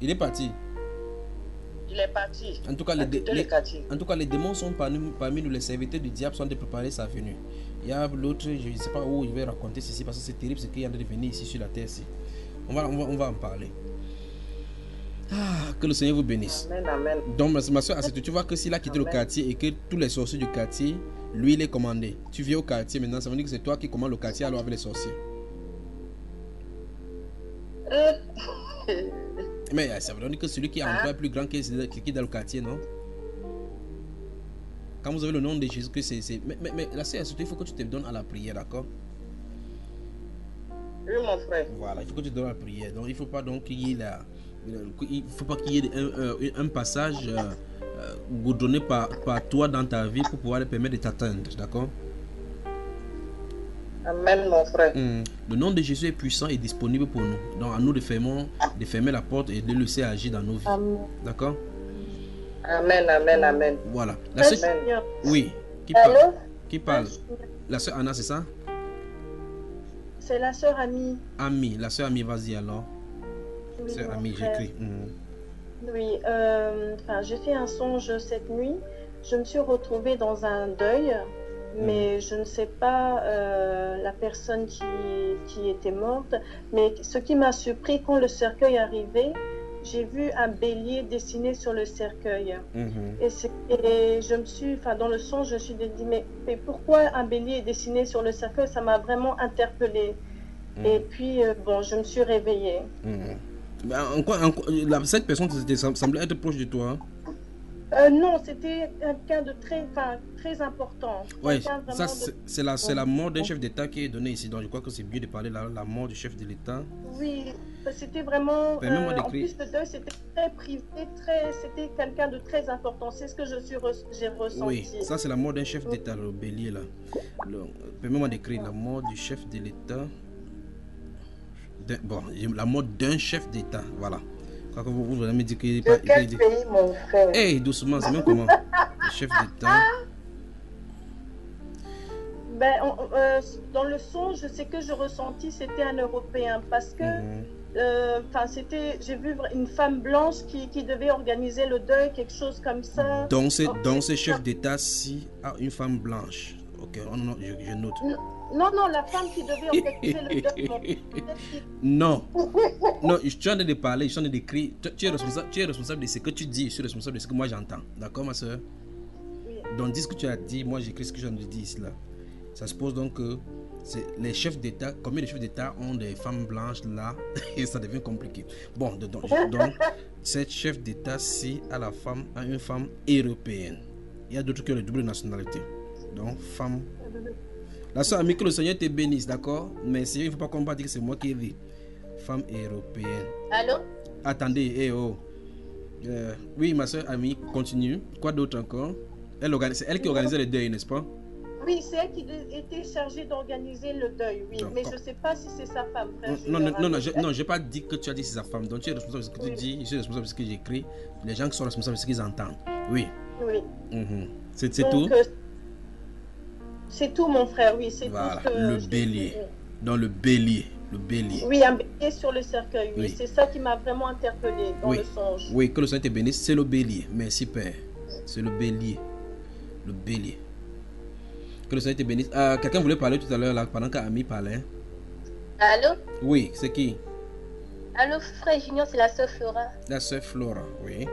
Il est parti. Il est parti. En tout cas, les démons sont parmi nous, les serviteurs du diable sont de préparer sa venue. Il y a l'autre, je ne sais pas où il va raconter ceci parce que c'est terrible ce qu'il y a de venir ici sur la terre. Ici. On va en parler. Ah, que le Seigneur vous bénisse. Amen, amen. Donc, ma soeur, tu vois que s'il a quitté le quartier et que tous les sorciers du quartier, lui, il est commandé. Tu viens au quartier maintenant, ça veut dire que c'est toi qui commandes le quartier alors avec les sorciers. Mais ça veut dire que celui qui a un emploi plus grand qui est dans le quartier, non? Quand vous avez le nom de Jésus, que c'est. Mais la sœur, surtout, il faut que tu te donnes à la prière, d'accord? Oui, mon frère. Voilà, il faut que tu te donnes à la prière. Donc, il ne faut pas donc qu'il y ait qu'il y ait un passage goudronné par toi dans ta vie pour pouvoir te permettre de t'atteindre, d'accord? Amen, mon frère. Le nom de Jésus est puissant et disponible pour nous. Donc, à nous de fermer la porte et de le laisser agir dans nos vies. D'accord? Amen, amen, amen. Voilà. La soeur... Oui. Qui parle? La soeur Anna, c'est ça? C'est la soeur Ami. Ami. La soeur Ami, vas-y alors. Oui, soeur Ami, j'écris. Oui. J'ai fait un songe cette nuit. Je me suis retrouvée dans un deuil. Mais je ne sais pas la personne qui était morte. Mais ce qui m'a surpris, quand le cercueil arrivait, j'ai vu un bélier dessiné sur le cercueil. Et je me suis, dans le songe, je me suis dit, mais pourquoi un bélier est dessiné sur le cercueil? Ça m'a vraiment interpellée. Et puis, je me suis réveillée. Cette personne semblait être proche de toi. Non, c'était quelqu'un de très important. Oui, ça c'est la mort d'un chef d'État qui est donnée ici. Donc je crois que c'est mieux de parler de la mort du chef de l'État. Oui, c'était vraiment... en plus, le deuil, c'était très privé, c'était quelqu'un de très important. C'est ce que j'ai ressenti. Oui, ça c'est la mort d'un chef d'État, le bélier là. Permets-moi d'écrire la mort du chef de l'État. La mort d'un chef d'État, voilà. Quand vous allez me dire qu'il n'est pas... De quel pays, mon frère? Hey, doucement, c'est même comment? Le chef d'État. Dans le son, je sais que je ressentis, c'était un Européen. Parce que, j'ai vu une femme blanche qui devait organiser le deuil, quelque chose comme ça. Dans ce chef d'État-ci, une femme blanche. Ok, je note. Non, la femme qui devait organiser le deuil. Non, je suis en train de parler, je suis en train d'écrire. Tu es responsable de ce que tu dis, je suis responsable de ce que moi j'entends. D'accord, ma soeur? Oui. Donc, dis ce que tu as dit, moi j'écris ce que j'ai dit ici là. Ça suppose donc que les chefs d'État, combien de chefs d'État ont des femmes blanches là? Et ça devient compliqué. Bon, donc cette chef d'État-ci a une femme européenne. Il y a d'autres qui ont les doubles nationalités. Donc, femme. La soeur Ami, que le Seigneur te bénisse, d'accord? Mais il ne faut pas qu'on va dire que c'est moi qui ai vu. Femme européenne. Allô? Attendez, oui, ma soeur Ami, continue. Quoi d'autre encore? C'est elle qui organisait le deuil, n'est-ce pas? Oui, c'est elle qui était chargée d'organiser le deuil, oui. Mais je ne sais pas si c'est sa femme, frère. Non, je n'ai pas dit que tu as dit c'est sa femme. Donc tu es responsable de ce que tu dis, je suis responsable de ce que j'écris. Les gens qui sont responsables de ce qu'ils entendent. Oui. Oui. C'est tout? C'est tout, mon frère, oui. C'est voilà, tout. Le bélier. Dans le bélier. Oui, un bélier sur le cercueil, oui. C'est ça qui m'a vraiment interpellée dans le songe. Oui, que le Seigneur te bénisse, c'est le bélier. Merci, Père. C'est le bélier. Le bélier. Que le Seigneur te bénisse. Quelqu'un voulait parler tout à l'heure, là, pendant qu'Ami parlait. Allô? Oui, c'est qui? Allô, frère Junior, c'est la sœur Flora. La sœur Flora, oui.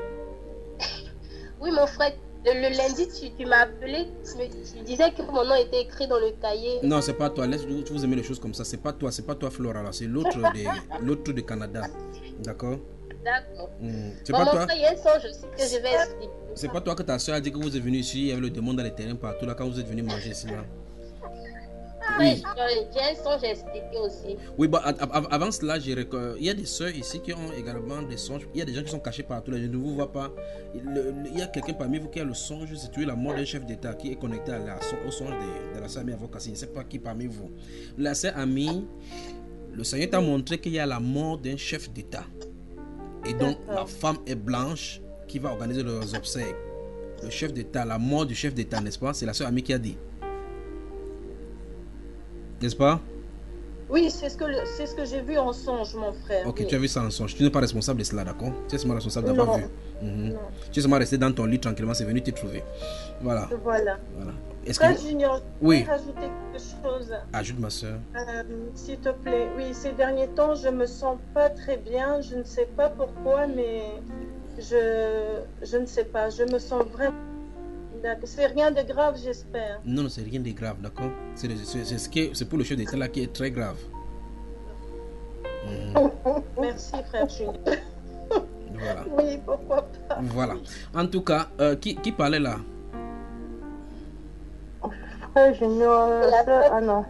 Oui, mon frère. Le lundi, tu m'as appelé, tu disais que mon nom était écrit dans le cahier. Non, c'est pas toi. Laisse vous aimer les choses comme ça. C'est pas toi Flora là. C'est l'autre du Canada. D'accord? D'accord. C'est pas toi. Frère, il y a un songe aussi que je vais expliquer. C'est pas toi que ta soeur a dit que vous êtes venu ici, il y avait le démon dans les terrains partout là quand vous êtes venu manger ici là. Oui. J'ai un songe à expliquer aussi. Oui, avant cela, il y a des soeurs ici qui ont également des songes. Il y a des gens qui sont cachés partout là, je ne vous vois pas. Il y a quelqu'un parmi vous qui a le songe, c'est la mort d'un chef d'État qui est connecté au songe de la sœur Ami Avocat. Je ne sais pas qui parmi vous. La sœur Ami, le Seigneur t'a montré qu'il y a la mort d'un chef d'État. Et donc, la femme est blanche qui va organiser leurs obsèques. Le chef d'État, la mort du chef d'État, n'est-ce pas? C'est la sœur Ami qui a dit. N'est-ce pas? Oui, c'est ce que j'ai vu en songe, mon frère. Ok, oui. tu as vu ça en songe. Tu n'es pas responsable de cela, d'accord? Tu es seulement responsable d'avoir Non. vu. Mhm. Non. Tu es seulement resté dans ton lit tranquillement, c'est venu te trouver. Voilà. Voilà. Voilà. Est-ce Frère que... Junior, je Oui. voudrais rajouter quelque chose. Ajoute ma soeur. S'il te plaît. Oui, ces derniers temps, je me sens pas très bien. Je ne sais pas pourquoi, mais je ne sais pas. Je me sens vraiment... C'est rien de grave, j'espère. Non, non, c'est rien de grave, d'accord? C'est pour le chef d'État là qui est très grave. Mhm. Merci, frère Junior. Voilà. Oui, pourquoi pas. Voilà. En tout cas, qui parlait là? Frère Junior, ah non.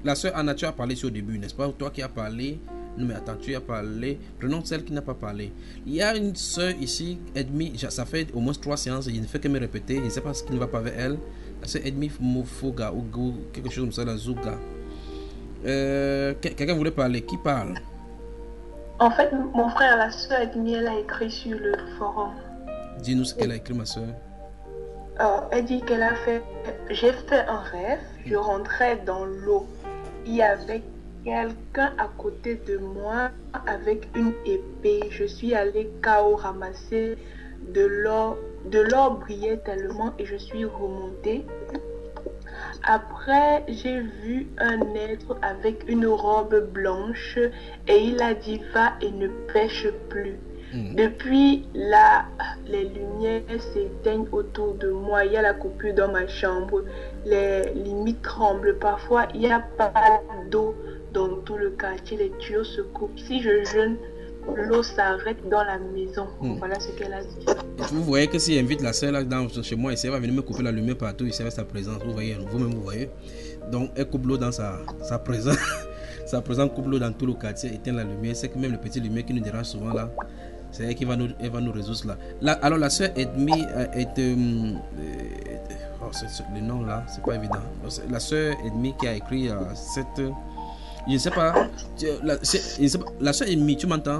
La soeur Anna, tu as parlé sur au début, n'est-ce pas? Toi qui as parlé. Non mais attends, tu as parlé. Prenons celle qui n'a pas parlé. Il y a une soeur ici, Edmi, ça fait au moins 3 séances, il ne fait que me répéter. Je ne sais pas ce qui ne va pas avec elle. La soeur Edmi Mofoga ou quelque chose comme ça, la Zouga. Quelqu'un voulait parler. Qui parle? En fait, mon frère, la soeur Edmi, elle a écrit sur le forum. Dis-nous ce qu'elle a écrit, ma soeur. Elle dit qu'elle a fait... J'ai fait un rêve, je rentrais dans l'eau. Il y avait quelqu'un à côté de moi avec une épée. Je suis allée KO ramasser de l'or. De l'or brillait tellement et je suis remontée. Après, j'ai vu un être avec une robe blanche et il a dit va et ne pêche plus. Depuis là, les lumières s'éteignent autour de moi. Il y a la coupure dans ma chambre. Les limites tremblent. Parfois, il n'y a pas d'eau dans tout le quartier. Les tuyaux se coupent. Si je jeûne, l'eau s'arrête dans la maison. Voilà ce qu'elle a dit. Et vous voyez que si j'invite la soeur là chez moi, elle va venir me couper la lumière partout. Il sert sa présence. Vous voyez, vous-même vous voyez. Donc, elle coupe l'eau dans sa présence. Sa présence coupe l'eau dans tout le quartier, éteint la lumière. C'est que même le petit lumière qui nous dérange souvent là. C'est elle qui va nous résoudre cela. Alors la soeur Edmi le nom là, c'est pas évident. La soeur Edmi qui a écrit cette... Je ne sais pas. La soeur Edmi, tu m'entends?